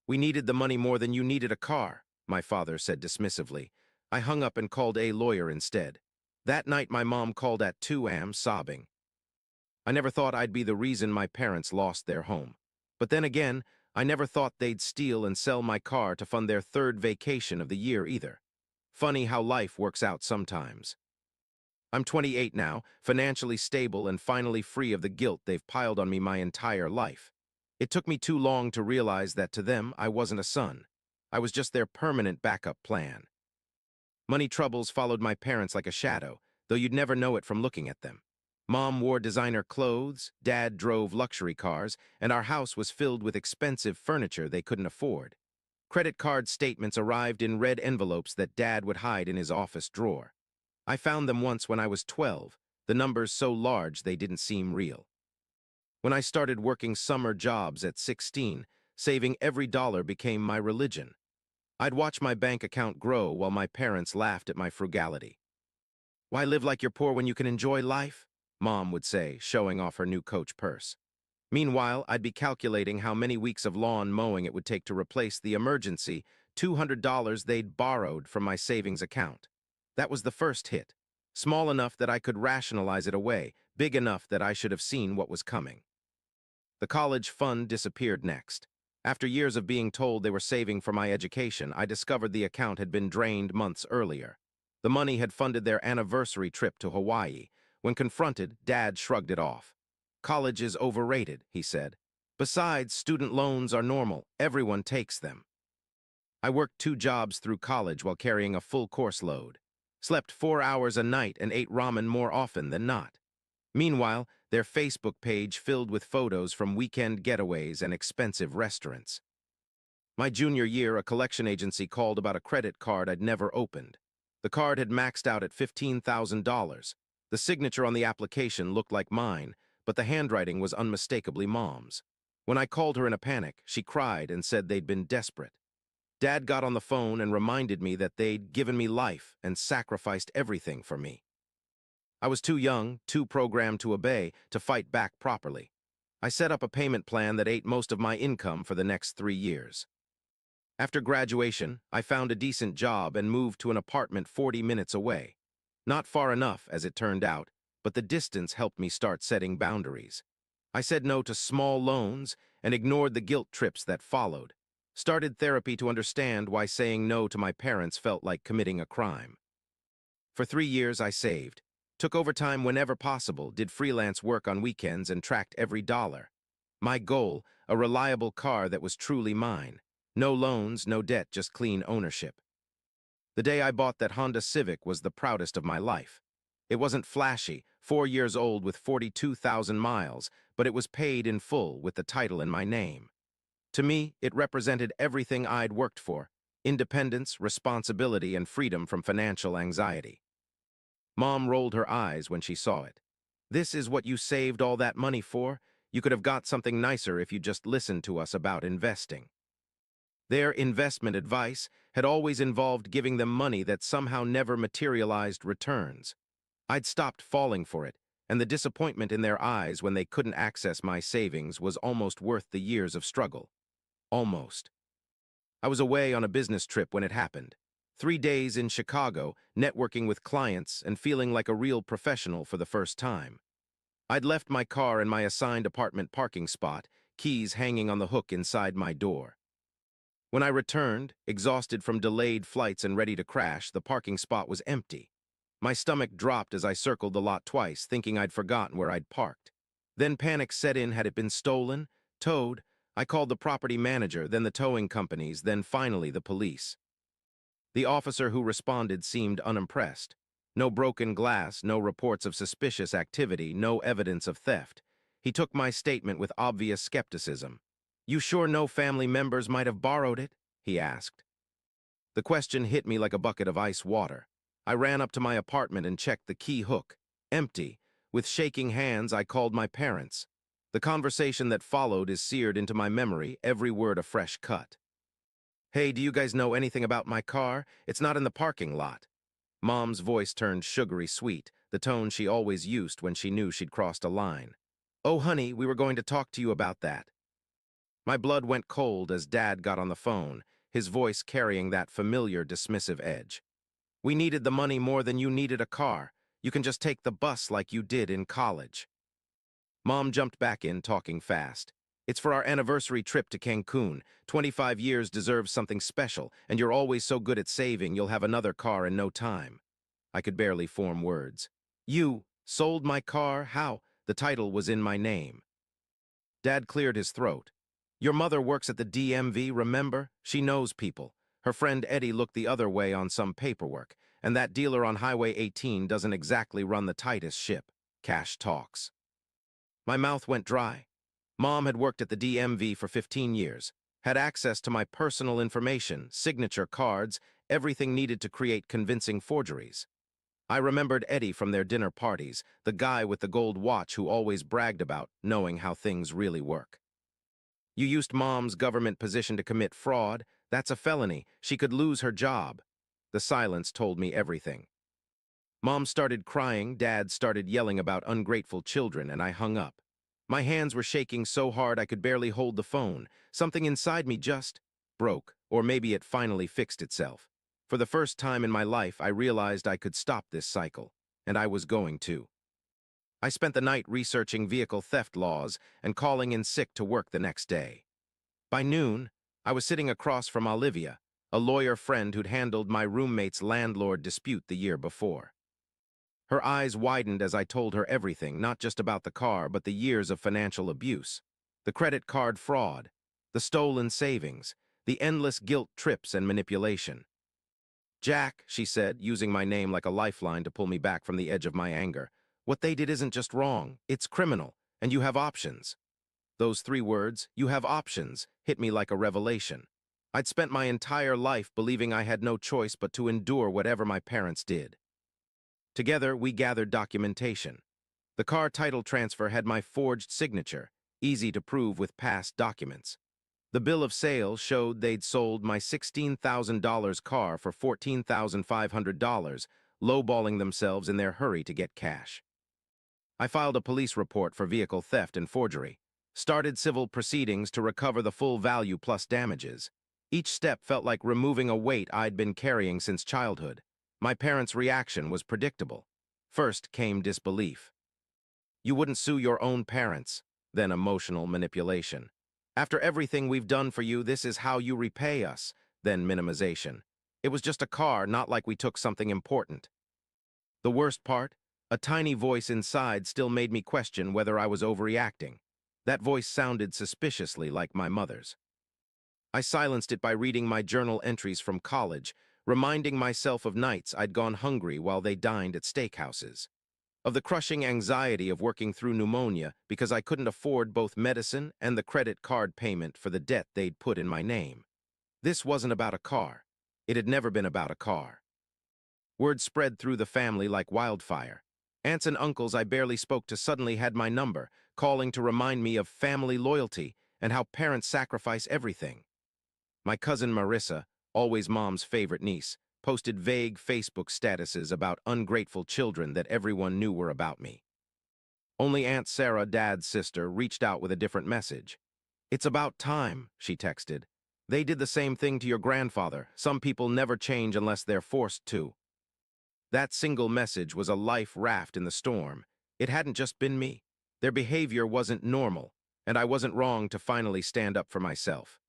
"We needed the money more than you needed a car," my father said dismissively. I hung up and called a lawyer instead. That night my mom called at 2 a.m. sobbing. I never thought I'd be the reason my parents lost their home. But then again, I never thought they'd steal and sell my car to fund their third vacation of the year either. Funny how life works out sometimes. I'm 28 now, financially stable and finally free of the guilt they've piled on me my entire life. It took me too long to realize that to them, I wasn't a son. I was just their permanent backup plan. Money troubles followed my parents like a shadow, though you'd never know it from looking at them. Mom wore designer clothes, Dad drove luxury cars, and our house was filled with expensive furniture they couldn't afford. Credit card statements arrived in red envelopes that Dad would hide in his office drawer. I found them once when I was 12, the numbers so large they didn't seem real. When I started working summer jobs at 16, saving every dollar became my religion. I'd watch my bank account grow while my parents laughed at my frugality. "Why live like you're poor when you can enjoy life?" Mom would say, showing off her new Coach purse. Meanwhile, I'd be calculating how many weeks of lawn mowing it would take to replace the emergency $200 they'd borrowed from my savings account. That was the first hit, small enough that I could rationalize it away, big enough that I should have seen what was coming. The college fund disappeared next. After years of being told they were saving for my education, I discovered the account had been drained months earlier. The money had funded their anniversary trip to Hawaii. When confronted, Dad shrugged it off. "College is overrated," he said. "Besides, student loans are normal. Everyone takes them." I worked 2 jobs through college while carrying a full course load. Slept 4 hours a night and ate ramen more often than not. Meanwhile, their Facebook page filled with photos from weekend getaways and expensive restaurants. My junior year, a collection agency called about a credit card I'd never opened. The card had maxed out at $15,000. The signature on the application looked like mine, but the handwriting was unmistakably Mom's. When I called her in a panic, she cried and said they'd been desperate. Dad got on the phone and reminded me that they'd given me life and sacrificed everything for me. I was too young, too programmed to obey, to fight back properly. I set up a payment plan that ate most of my income for the next 3 years. After graduation, I found a decent job and moved to an apartment 40 minutes away. Not far enough, as it turned out, but the distance helped me start setting boundaries. I said no to small loans and ignored the guilt trips that followed. Started therapy to understand why saying no to my parents felt like committing a crime. For 3 years, I saved. Took overtime whenever possible, did freelance work on weekends, and tracked every dollar. My goal, a reliable car that was truly mine. No loans, no debt, just clean ownership. The day I bought that Honda Civic was the proudest of my life. It wasn't flashy, 4 years old with 42,000 miles, but it was paid in full with the title in my name. To me, it represented everything I'd worked for: independence, responsibility, and freedom from financial anxiety. Mom rolled her eyes when she saw it. "This is what you saved all that money for? You could have got something nicer if you just listened to us about investing." Their investment advice had always involved giving them money that somehow never materialized returns. I'd stopped falling for it, and the disappointment in their eyes when they couldn't access my savings was almost worth the years of struggle. Almost. I was away on a business trip when it happened. 3 days in Chicago, networking with clients and feeling like a real professional for the first time. I'd left my car in my assigned apartment parking spot, keys hanging on the hook inside my door. When I returned, exhausted from delayed flights and ready to crash, the parking spot was empty. My stomach dropped as I circled the lot twice, thinking I'd forgotten where I'd parked. Then panic set in. Had it been stolen? Towed? I called the property manager, then the towing companies, then finally the police. The officer who responded seemed unimpressed. No broken glass, no reports of suspicious activity, no evidence of theft. He took my statement with obvious skepticism. "You sure no family members might have borrowed it?" he asked. The question hit me like a bucket of ice water. I ran up to my apartment and checked the key hook. Empty. With shaking hands, I called my parents. The conversation that followed is seared into my memory, every word a fresh cut. "Hey, do you guys know anything about my car? It's not in the parking lot." Mom's voice turned sugary sweet, the tone she always used when she knew she'd crossed a line. "Oh, honey, we were going to talk to you about that." My blood went cold as Dad got on the phone, his voice carrying that familiar dismissive edge. We needed the money more than you needed a car. You can just take the bus like you did in college. Mom jumped back in, talking fast. It's for our anniversary trip to Cancun. 25 years deserves something special, and you're always so good at saving you'll have another car in no time. I could barely form words. You sold my car? How? The title was in my name. Dad cleared his throat. Your mother works at the DMV, remember? She knows people. Her friend Eddie looked the other way on some paperwork, and that dealer on Highway 18 doesn't exactly run the tightest ship. Cash talks. My mouth went dry. Mom had worked at the DMV for 15 years, had access to my personal information, signature cards, everything needed to create convincing forgeries. I remembered Eddie from their dinner parties, the guy with the gold watch who always bragged about knowing how things really work. You used Mom's government position to commit fraud. That's a felony. She could lose her job. The silence told me everything. Mom started crying, Dad started yelling about ungrateful children, and I hung up. My hands were shaking so hard I could barely hold the phone. Something inside me just broke, or maybe it finally fixed itself. For the first time in my life, I realized I could stop this cycle, and I was going to. I spent the night researching vehicle theft laws and calling in sick to work the next day. By noon, I was sitting across from Olivia, a lawyer friend who'd handled my roommate's landlord dispute the year before. Her eyes widened as I told her everything, not just about the car, but the years of financial abuse, the credit card fraud, the stolen savings, the endless guilt trips and manipulation. Jack, she said, using my name like a lifeline to pull me back from the edge of my anger, what they did isn't just wrong, it's criminal, and you have options. Those 3 words, you have options, hit me like a revelation. I'd spent my entire life believing I had no choice but to endure whatever my parents did. Together, we gathered documentation. The car title transfer had my forged signature, easy to prove with past documents. The bill of sale showed they'd sold my $16,000 car for $14,500, lowballing themselves in their hurry to get cash. I filed a police report for vehicle theft and forgery, started civil proceedings to recover the full value plus damages. Each step felt like removing a weight I'd been carrying since childhood. My parents' reaction was predictable. First came disbelief. You wouldn't sue your own parents, then emotional manipulation. After everything we've done for you, this is how you repay us, then minimization. It was just a car, not like we took something important. The worst part? A tiny voice inside still made me question whether I was overreacting. That voice sounded suspiciously like my mother's. I silenced it by reading my journal entries from college, reminding myself of nights I'd gone hungry while they dined at steakhouses, of the crushing anxiety of working through pneumonia because I couldn't afford both medicine and the credit card payment for the debt they'd put in my name. This wasn't about a car. It had never been about a car. Word spread through the family like wildfire. Aunts and uncles I barely spoke to suddenly had my number, calling to remind me of family loyalty and how parents sacrifice everything. My cousin Marissa, always Mom's favorite niece, posted vague Facebook statuses about ungrateful children that everyone knew were about me. Only Aunt Sarah, Dad's sister, reached out with a different message. It's about time, she texted. They did the same thing to your grandfather. Some people never change unless they're forced to. That single message was a life raft in the storm. It hadn't just been me. Their behavior wasn't normal, and I wasn't wrong to finally stand up for myself.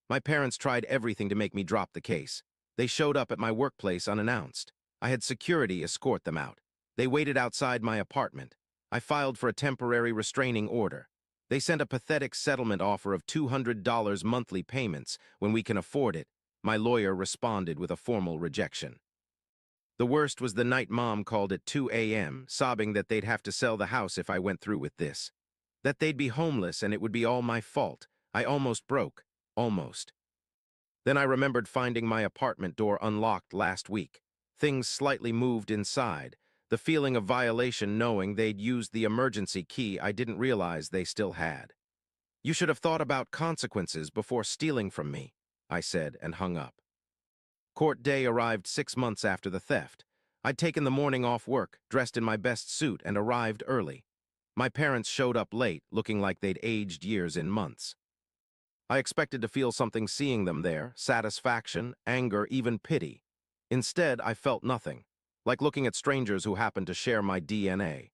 My parents tried everything to make me drop the case. They showed up at my workplace unannounced. I had security escort them out. They waited outside my apartment. I filed for a temporary restraining order. They sent a pathetic settlement offer of $200 monthly payments when we can afford it. My lawyer responded with a formal rejection. The worst was the night Mom called at 2 a.m., sobbing that they'd have to sell the house if I went through with this. That they'd be homeless and it would be all my fault. I almost broke. Almost. Then I remembered finding my apartment door unlocked last week. Things slightly moved inside. The feeling of violation knowing they'd used the emergency key I didn't realize they still had. You should have thought about consequences before stealing from me, I said and hung up. Court day arrived 6 months after the theft. I'd taken the morning off work, dressed in my best suit, and arrived early. My parents showed up late, looking like they'd aged years in months. I expected to feel something seeing them there, satisfaction, anger, even pity. Instead, I felt nothing, like looking at strangers who happened to share my DNA.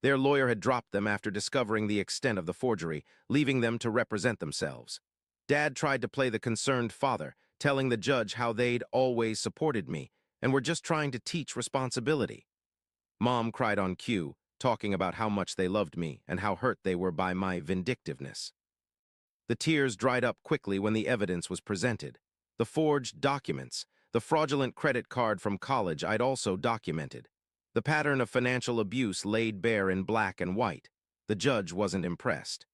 Their lawyer had dropped them after discovering the extent of the forgery, leaving them to represent themselves. Dad tried to play the concerned father, telling the judge how they'd always supported me and were just trying to teach responsibility. Mom cried on cue, talking about how much they loved me and how hurt they were by my vindictiveness. The tears dried up quickly when the evidence was presented. The forged documents, the fraudulent credit card from college I'd also documented. The pattern of financial abuse laid bare in black and white. The judge wasn't impressed.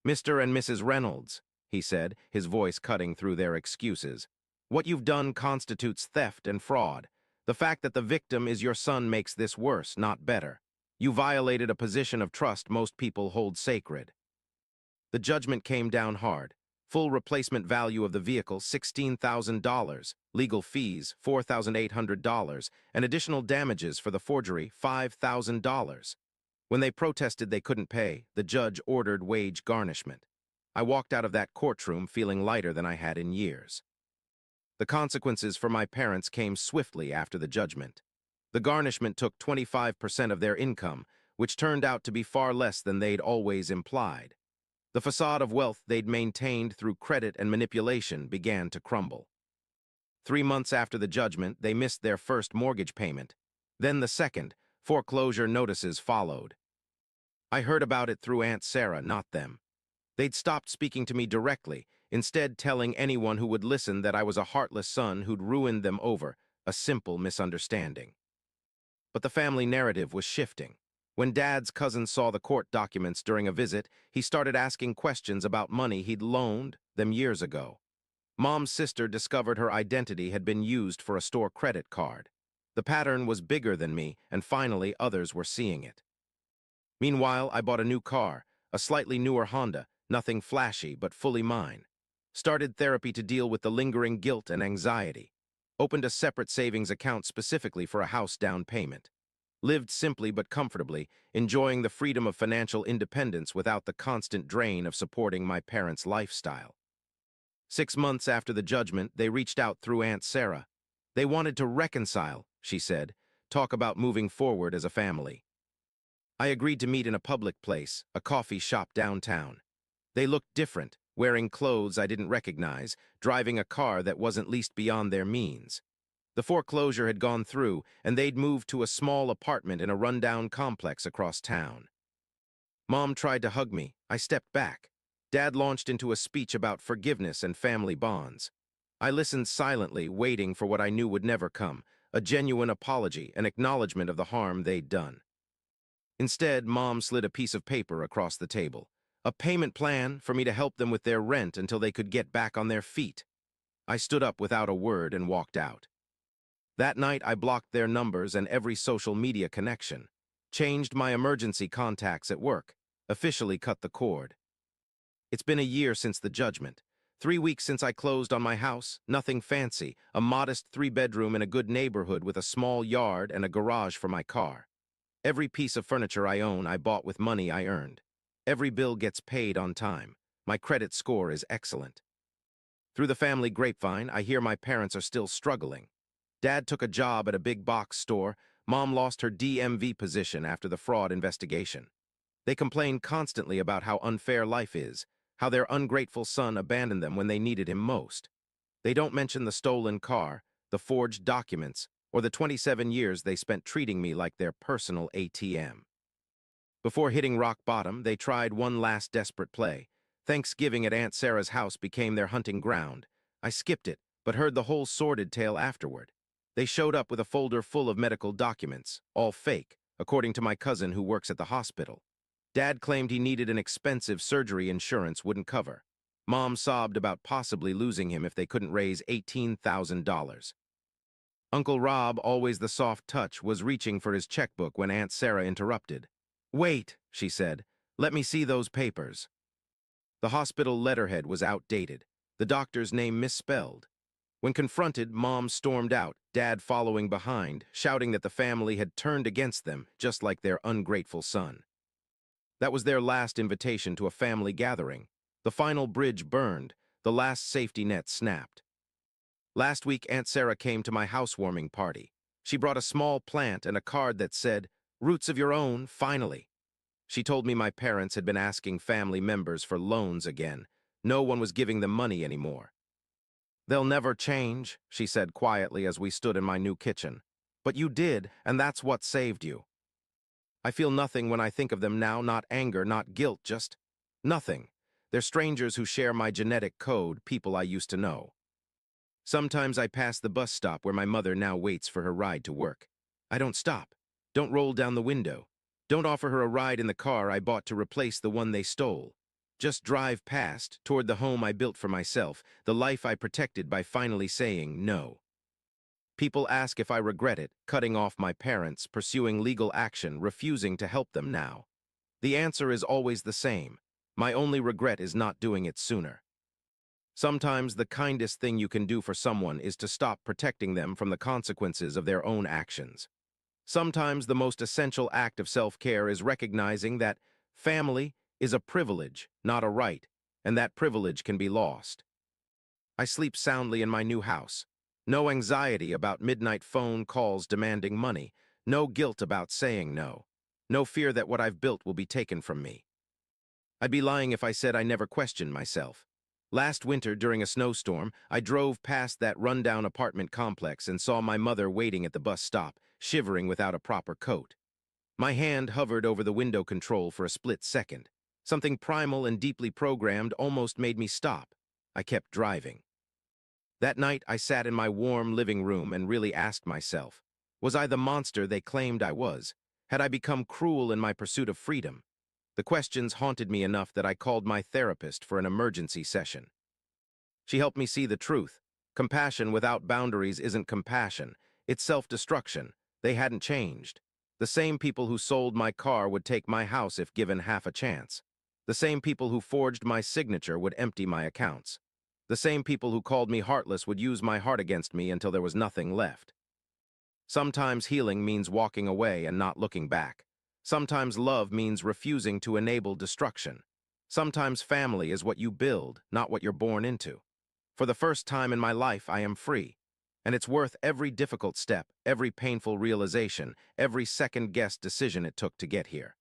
"Mr. and Mrs. Reynolds," he said, his voice cutting through their excuses, "what you've done constitutes theft and fraud. The fact that the victim is your son makes this worse, not better. You violated a position of trust most people hold sacred." The judgment came down hard. Full replacement value of the vehicle, $16,000. Legal fees, $4,800. And additional damages for the forgery, $5,000. When they protested they couldn't pay, the judge ordered wage garnishment. I walked out of that courtroom feeling lighter than I had in years. The consequences for my parents came swiftly after the judgment. The garnishment took 25% of their income, which turned out to be far less than they'd always implied. The facade of wealth they'd maintained through credit and manipulation began to crumble. 3 months after the judgment, they missed their first mortgage payment. Then the second, foreclosure notices followed. I heard about it through Aunt Sarah, not them. They'd stopped speaking to me directly, instead telling anyone who would listen that I was a heartless son who'd ruined them over a simple misunderstanding. But the family narrative was shifting. When Dad's cousin saw the court documents during a visit, he started asking questions about money he'd loaned them years ago. Mom's sister discovered her identity had been used for a store credit card. The pattern was bigger than me, and finally others were seeing it. Meanwhile, I bought a new car, a slightly newer Honda, nothing flashy but fully mine. Started therapy to deal with the lingering guilt and anxiety. Opened a separate savings account specifically for a house down payment. Lived simply but comfortably, enjoying the freedom of financial independence without the constant drain of supporting my parents' lifestyle. 6 months after the judgment, they reached out through Aunt Sarah. They wanted to reconcile, she said, talk about moving forward as a family. I agreed to meet in a public place, a coffee shop downtown. They looked different, wearing clothes I didn't recognize, driving a car that wasn't leased beyond their means. The foreclosure had gone through, and they'd moved to a small apartment in a rundown complex across town. Mom tried to hug me. I stepped back. Dad launched into a speech about forgiveness and family bonds. I listened silently, waiting for what I knew would never come, a genuine apology, an acknowledgement of the harm they'd done. Instead, Mom slid a piece of paper across the table. A payment plan for me to help them with their rent until they could get back on their feet. I stood up without a word and walked out. That night, I blocked their numbers and every social media connection, changed my emergency contacts at work, officially cut the cord. It's been a year since the judgment. 3 weeks since I closed on my house, nothing fancy, a modest 3-bedroom in a good neighborhood with a small yard and a garage for my car. Every piece of furniture I own, I bought with money I earned. Every bill gets paid on time. My credit score is excellent. Through the family grapevine, I hear my parents are still struggling. Dad took a job at a big box store. Mom lost her DMV position after the fraud investigation. They complain constantly about how unfair life is, how their ungrateful son abandoned them when they needed him most. They don't mention the stolen car, the forged documents, or the 27 years they spent treating me like their personal ATM. Before hitting rock bottom, they tried one last desperate play. Thanksgiving at Aunt Sarah's house became their hunting ground. I skipped it, but heard the whole sordid tale afterward. They showed up with a folder full of medical documents, all fake, according to my cousin who works at the hospital. Dad claimed he needed an expensive surgery insurance wouldn't cover. Mom sobbed about possibly losing him if they couldn't raise $18,000. Uncle Rob, always the soft touch, was reaching for his checkbook when Aunt Sarah interrupted. "Wait," she said. "Let me see those papers." The hospital letterhead was outdated, the doctor's name misspelled. When confronted, Mom stormed out, Dad following behind, shouting that the family had turned against them, just like their ungrateful son. That was their last invitation to a family gathering. The final bridge burned, the last safety net snapped. Last week, Aunt Sarah came to my housewarming party. She brought a small plant and a card that said, "Roots of your own, finally." She told me my parents had been asking family members for loans again. No one was giving them money anymore. "They'll never change," she said quietly as we stood in my new kitchen. "But you did, and that's what saved you." I feel nothing when I think of them now, not anger, not guilt, just nothing. They're strangers who share my genetic code, people I used to know. Sometimes I pass the bus stop where my mother now waits for her ride to work. I don't stop. Don't roll down the window. Don't offer her a ride in the car I bought to replace the one they stole. Just drive past, toward the home I built for myself, the life I protected by finally saying no. People ask if I regret it, cutting off my parents, pursuing legal action, refusing to help them now. The answer is always the same. My only regret is not doing it sooner. Sometimes the kindest thing you can do for someone is to stop protecting them from the consequences of their own actions. Sometimes the most essential act of self-care is recognizing that family is a privilege, not a right, and that privilege can be lost. I sleep soundly in my new house. No anxiety about midnight phone calls demanding money. No guilt about saying no. No fear that what I've built will be taken from me. I'd be lying if I said I never questioned myself. Last winter, during a snowstorm, I drove past that rundown apartment complex and saw my mother waiting at the bus stop, shivering without a proper coat. My hand hovered over the window control for a split second. Something primal and deeply programmed almost made me stop. I kept driving. That night, I sat in my warm living room and really asked myself, was I the monster they claimed I was? Had I become cruel in my pursuit of freedom? The questions haunted me enough that I called my therapist for an emergency session. She helped me see the truth. Compassion without boundaries isn't compassion. It's self-destruction. They hadn't changed. The same people who sold my car would take my house if given half a chance. The same people who forged my signature would empty my accounts. The same people who called me heartless would use my heart against me until there was nothing left. Sometimes healing means walking away and not looking back. Sometimes love means refusing to enable destruction. Sometimes family is what you build, not what you're born into. For the first time in my life, I am free. And it's worth every difficult step, every painful realization, every second-guessed decision it took to get here.